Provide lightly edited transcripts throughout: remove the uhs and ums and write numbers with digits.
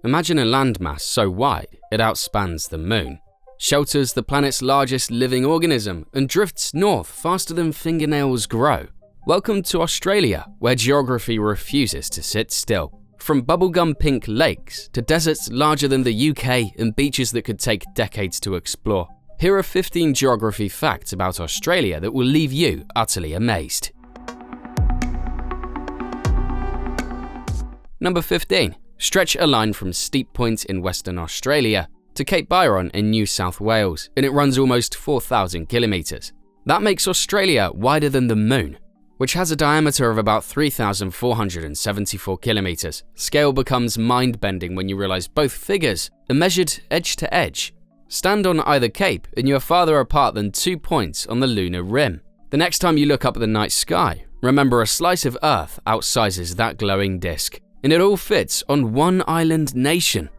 Imagine a landmass so wide it outspans the moon, shelters the planet's largest living organism, and drifts north faster than fingernails grow. Welcome to Australia, where geography refuses to sit still. From bubblegum pink lakes to deserts larger than the UK and beaches that could take decades to explore, here are 15 geography facts about Australia that will leave you utterly amazed. Number 15. Stretch a line from Steep Point in Western Australia to Cape Byron in New South Wales, and it runs almost 4,000 kilometres. That makes Australia wider than the moon, which has a diameter of about 3,474 kilometres. Scale becomes mind-bending when you realise both figures are measured edge to edge. Stand on either cape and you are farther apart than 2 points on the lunar rim. The next time you look up at the night sky, remember a slice of Earth outsizes that glowing disk, and it all fits on one island nation.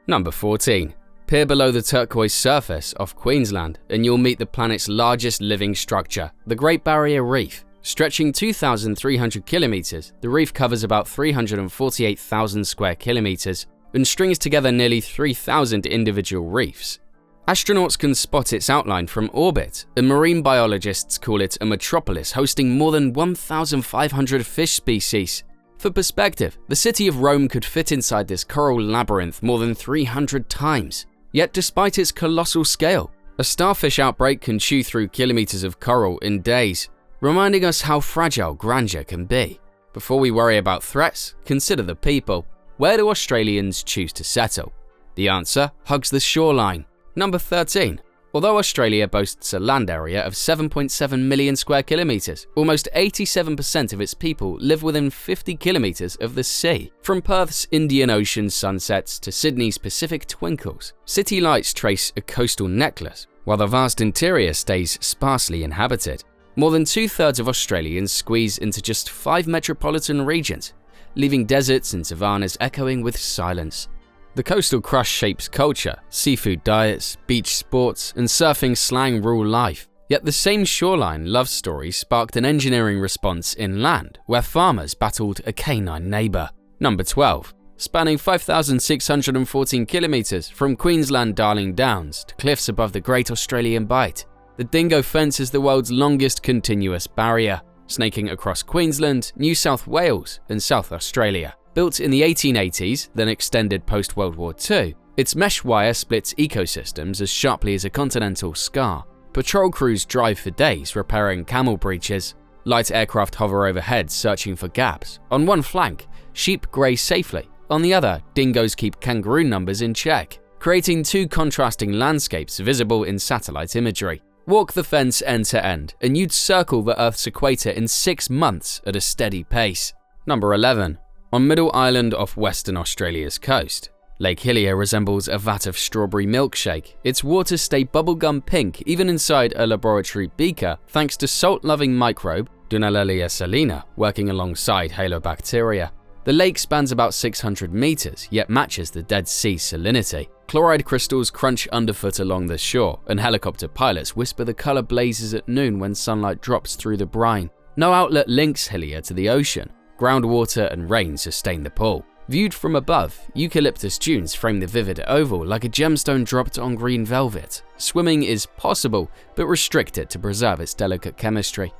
Number 14. Peer below the turquoise surface off Queensland and you'll meet the planet's largest living structure, the Great Barrier Reef. Stretching 2,300 kilometres, the reef covers about 348,000 square kilometres and strings together nearly 3,000 individual reefs. Astronauts can spot its outline from orbit, and marine biologists call it a metropolis hosting more than 1,500 fish species. For perspective, the city of Rome could fit inside this coral labyrinth more than 300 times. Yet despite its colossal scale, a starfish outbreak can chew through kilometres of coral in days, reminding us how fragile grandeur can be. Before we worry about threats, consider the people. Where do Australians choose to settle? The answer hugs the shoreline. Number 13. Although Australia boasts a land area of 7.7 million square kilometres, almost 87% of its people live within 50 kilometres of the sea. From Perth's Indian Ocean sunsets to Sydney's Pacific twinkles, city lights trace a coastal necklace, while the vast interior stays sparsely inhabited. More than 2/3 of Australians squeeze into just 5 metropolitan regions, leaving deserts and savannas echoing with silence. The coastal crust shapes culture, seafood diets, beach sports, and surfing slang rule life. Yet the same shoreline love story sparked an engineering response inland, where farmers battled a canine neighbour. Number 12. Spanning 5,614 kilometres from Queensland Darling Downs to cliffs above the Great Australian Bight, the Dingo Fence is the world's longest continuous barrier, snaking across Queensland, New South Wales, and South Australia. Built in the 1880s, then extended post-World War II, its mesh wire splits ecosystems as sharply as a continental scar. Patrol crews drive for days repairing camel breaches. Light aircraft hover overhead searching for gaps. On one flank, sheep graze safely. On the other, dingoes keep kangaroo numbers in check, creating two contrasting landscapes visible in satellite imagery. Walk the fence end to end, and you'd circle the Earth's equator in 6 months at a steady pace. Number 11. On Middle Island off Western Australia's coast, Lake Hillier resembles a vat of strawberry milkshake. Its waters stay bubblegum pink even inside a laboratory beaker thanks to salt-loving microbe Dunaliella salina working alongside halobacteria. The lake spans about 600 meters, yet matches the Dead Sea salinity. Chloride crystals crunch underfoot along the shore, and helicopter pilots whisper the color blazes at noon when sunlight drops through the brine. No outlet links Hillier to the ocean. Groundwater and rain sustain the pool. Viewed from above, eucalyptus dunes frame the vivid oval like a gemstone dropped on green velvet. Swimming is possible, but restricted to preserve its delicate chemistry.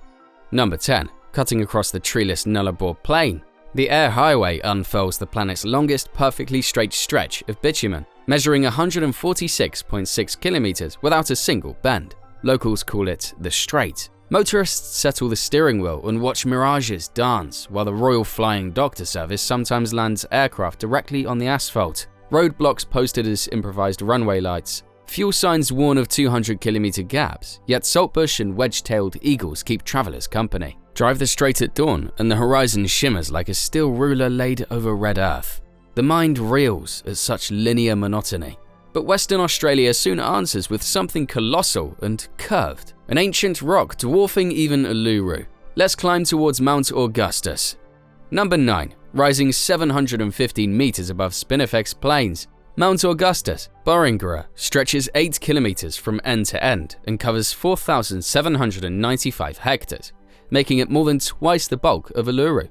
Number 10. Cutting across the treeless Nullarbor Plain, the Air Highway unfurls the planet's longest perfectly straight stretch of bitumen, measuring 146.6 kilometers without a single bend. Locals call it the Strait. Motorists settle the steering wheel and watch mirages dance, while the Royal Flying Doctor Service sometimes lands aircraft directly on the asphalt. Roadblocks posted as improvised runway lights. Fuel signs warn of 200-kilometer gaps, yet saltbush and wedge-tailed eagles keep travelers company. Drive the Strait at dawn, and the horizon shimmers like a steel ruler laid over red earth. The mind reels at such linear monotony. But Western Australia soon answers with something colossal and curved, an ancient rock dwarfing even Uluru. Let's climb towards Mount Augustus. Number 9. Rising 715 meters above Spinifex Plains, Mount Augustus, Boringrua, stretches 8 kilometers from end to end and covers 4,795 hectares, making it more than twice the bulk of Uluru.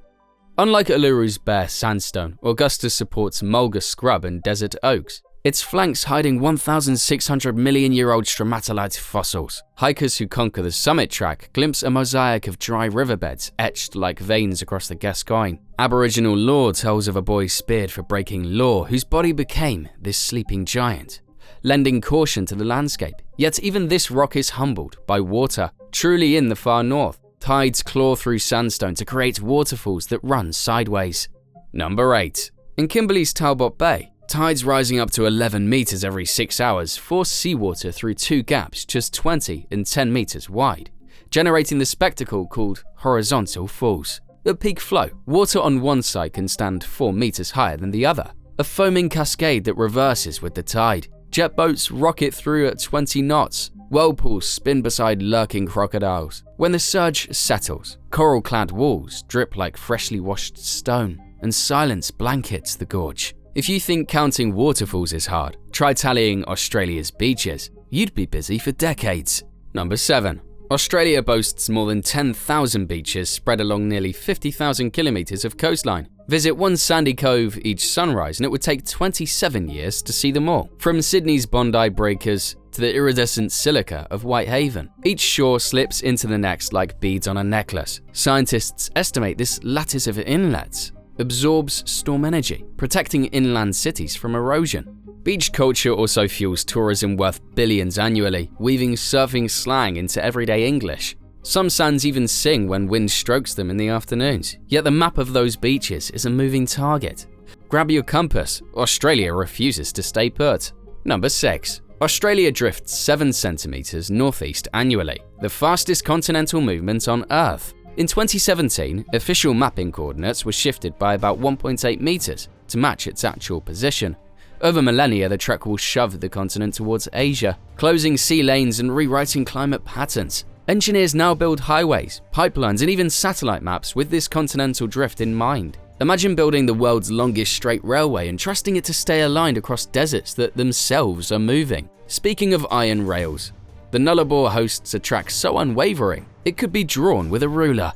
Unlike Uluru's bare sandstone, Augustus supports mulga scrub and desert oaks, its flanks hiding 1,600 million-year-old stromatolite fossils. Hikers who conquer the summit track glimpse a mosaic of dry riverbeds etched like veins across the Gascoyne. Aboriginal lore tells of a boy speared for breaking law whose body became this sleeping giant, lending caution to the landscape. Yet even this rock is humbled by water. Truly in the far north, tides claw through sandstone to create waterfalls that run sideways. Number 8. In Kimberley's Talbot Bay, tides rising up to 11 meters every 6 hours force seawater through two gaps just 20 and 10 meters wide, generating the spectacle called horizontal falls. At peak flow, water on one side can stand 4 meters higher than the other, a foaming cascade that reverses with the tide. Jet boats rocket through at 20 knots. Whirlpools spin beside lurking crocodiles. When the surge settles, coral-clad walls drip like freshly washed stone, and silence blankets the gorge. If you think counting waterfalls is hard, try tallying Australia's beaches. You'd be busy for decades. Number 7. Australia boasts more than 10,000 beaches spread along nearly 50,000 kilometers of coastline. Visit one sandy cove each sunrise and it would take 27 years to see them all. From Sydney's Bondi Breakers to the iridescent silica of Whitehaven, each shore slips into the next like beads on a necklace. Scientists estimate this lattice of inlets absorbs storm energy, protecting inland cities from erosion. Beach culture also fuels tourism worth billions annually, weaving surfing slang into everyday English. Some sands even sing when wind strokes them in the afternoons, yet the map of those beaches is a moving target. Grab your compass, Australia refuses to stay put. Number 6. Australia drifts 7 centimeters northeast annually, the fastest continental movement on Earth. In 2017, official mapping coordinates were shifted by about 1.8 meters to match its actual position. Over millennia, the trek will shove the continent towards Asia, closing sea lanes and rewriting climate patterns. Engineers now build highways, pipelines, and even satellite maps with this continental drift in mind. Imagine building the world's longest straight railway and trusting it to stay aligned across deserts that themselves are moving. Speaking of iron rails, the Nullarbor hosts a track so unwavering, it could be drawn with a ruler.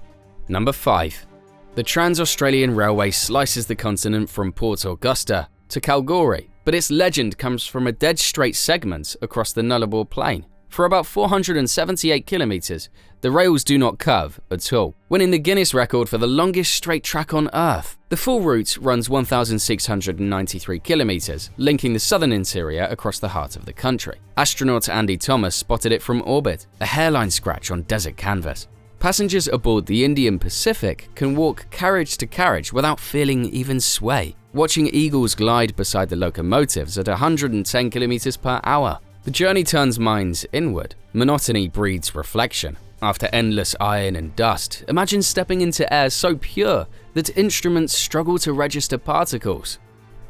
Number 5. The Trans-Australian Railway slices the continent from Port Augusta to Kalgoorlie, but its legend comes from a dead straight segment across the Nullarbor Plain. For about 478 kilometers, the rails do not curve at all, winning the Guinness record for the longest straight track on Earth. The full route runs 1,693 kilometers, linking the southern interior across the heart of the country. Astronaut Andy Thomas spotted it from orbit, a hairline scratch on desert canvas. Passengers aboard the Indian Pacific can walk carriage to carriage without feeling even sway, watching eagles glide beside the locomotives at 110 kilometers per hour. The journey turns minds inward. Monotony breeds reflection. After endless iron and dust, imagine stepping into air so pure that instruments struggle to register particles.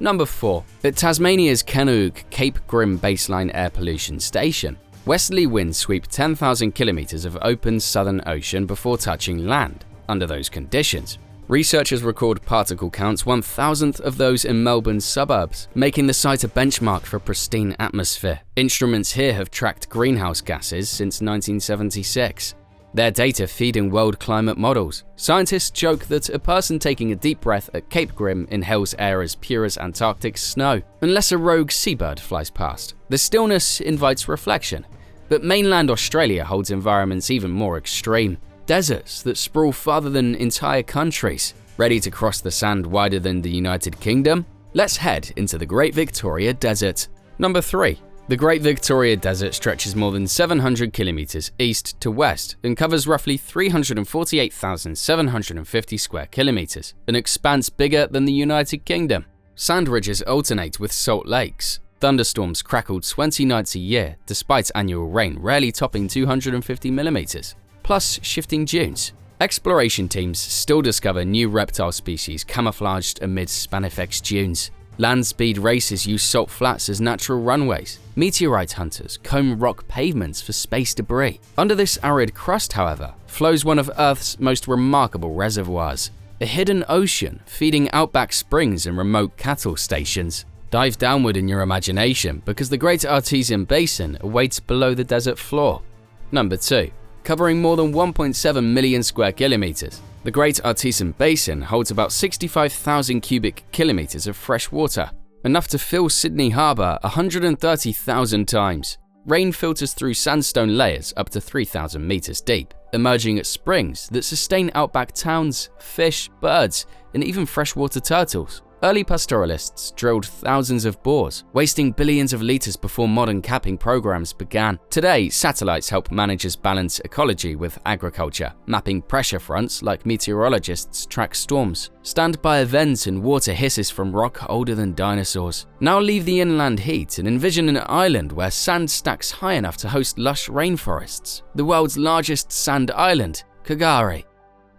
Number 4. At Tasmania's Kennoog Cape Grim Baseline Air Pollution Station, westerly winds sweep 10,000 kilometers of open southern ocean before touching land. Under those conditions, researchers record particle counts 1,000th of those in Melbourne's suburbs, making the site a benchmark for pristine atmosphere. Instruments here have tracked greenhouse gases since 1976. Their data feed in world climate models. Scientists joke that a person taking a deep breath at Cape Grim inhales air as pure as Antarctic snow, unless a rogue seabird flies past. The stillness invites reflection, but mainland Australia holds environments even more extreme. Deserts that sprawl farther than entire countries. Ready to cross the sand wider than the United Kingdom? Let's head into the Great Victoria Desert. Number 3. The Great Victoria Desert stretches more than 700 kilometers east to west and covers roughly 348,750 square kilometers, an expanse bigger than the United Kingdom. Sand ridges alternate with salt lakes. Thunderstorms crackle 20 nights a year, despite annual rain rarely topping 250 millimeters. Plus shifting dunes. Exploration teams still discover new reptile species camouflaged amid Spinifex dunes. Land speed races use salt flats as natural runways. Meteorite hunters comb rock pavements for space debris. Under this arid crust, however, flows one of Earth's most remarkable reservoirs, a hidden ocean feeding outback springs and remote cattle stations. Dive downward in your imagination because the Great Artisan Basin awaits below the desert floor. Number 2. Covering more than 1.7 million square kilometers, The Great Artisan Basin holds about 65,000 cubic kilometers of fresh water, enough to fill Sydney Harbour 130,000 times. Rain filters through sandstone layers up to 3,000 meters deep, emerging at springs that sustain outback towns, fish, birds, and even freshwater turtles. Early pastoralists drilled thousands of bores, wasting billions of liters before modern capping programs began. Today, satellites help managers balance ecology with agriculture, mapping pressure fronts like meteorologists track storms. Standby events and water hisses from rock older than dinosaurs. Now leave the inland heat and envision an island where sand stacks high enough to host lush rainforests. The world's largest sand island, Kagari.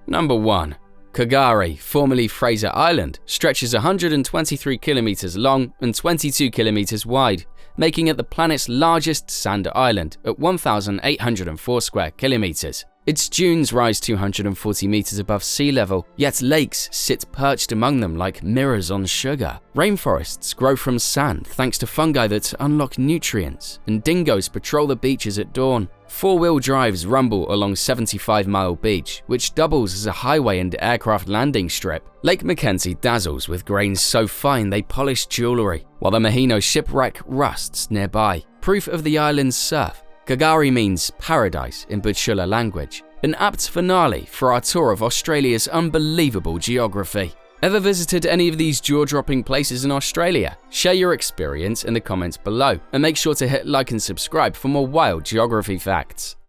Number 1. Kagari, formerly Fraser Island, stretches 123 kilometers long and 22 kilometers wide, making it the planet's largest sand island at 1,804 square kilometers. Its dunes rise 240 meters above sea level, yet lakes sit perched among them like mirrors on sugar. Rainforests grow from sand thanks to fungi that unlock nutrients, and dingoes patrol the beaches at dawn. Four-wheel drives rumble along 75-mile beach, which doubles as a highway and aircraft landing strip. Lake Mackenzie dazzles with grains so fine they polish jewelry, while the Mahino shipwreck rusts nearby. Proof of the island's surf. Kagari means paradise in Butchulla language, an apt finale for our tour of Australia's unbelievable geography. Ever visited any of these jaw-dropping places in Australia? Share your experience in the comments below, and make sure to hit like and subscribe for more wild geography facts.